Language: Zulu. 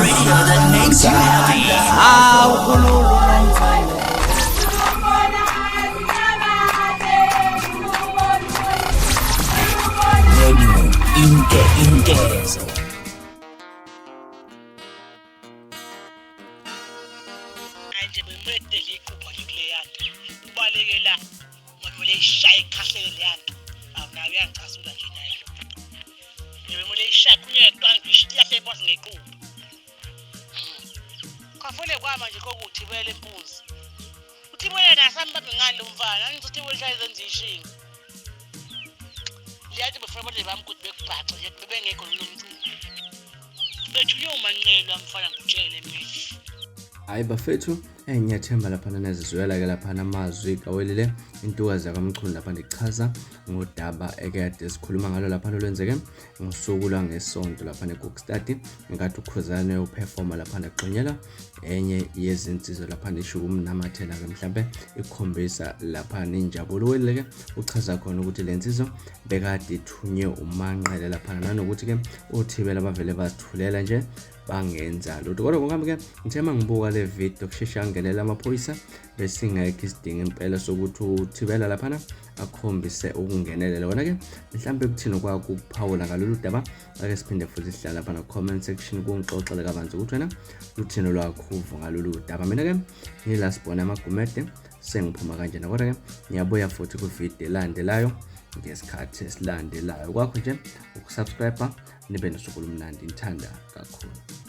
radio that makes you happy. Intezo. Anje bemede liqhubha kule yanto. Ubaleke la. Ngomele ishaya ikhahlele le yanto. Akunayo uyangicasula nje nayo lo. Ngomele ishaya kunyetwa ngishilahle boss ngeqhubha. Khafule kwama nje kokuthi bele empuzi. Uthi bona nasambambe ngalo mfana, ngizothi weshaya izenza ishinga. Liyathi befuna abantu bamkuthi bekubhaxa nje bebengekho nomcimbi. Bethunywe umanqelwa mfana ngutshele mina. Hayi bafethu engiyathemba lapha nezizwela ke lapha amazwi kawelile intokazi yakamchunu lapha ndichaza ngodaba ekade sikhuluma ngalo lapha lwenzeke ngosuku lwangesonto lapha neGookstad ngathi uKhuzani ePhefoma lapha neqonyela enye yezinsizwa lapha nishuku umnamathela ke mhlambe ikhombisa lapha ninjabulo weleke uchaza khona ukuthi lensizwa bekade ithunywe umanqele lapha nanokuthi ke uthibela bavele bazithulela nje bangenza lutho kodwa ngokuhambe ke ngithema ngibuka le video kushesha ngelela amaphoyisa bese ngeke isidinga impela sokuthi uthibela lapha akhombise ukungenelela wona ke mhlambe kuthini kwakuphawula ngalolu daba ake siphinde futhi sihlala lapha na comment section kungixoxele kabanzi ukuthi wena uthini lwakhuvo ngalolu daba mina ke ngilasibona amagumede sengiphuma kanjena kodwa ke ngiyabuya futhi ku video elandelayo ngesikhathi esilandelayo kwakho nje ukusubscribe nibe nosuku lomnandi ngithanda kakhulu.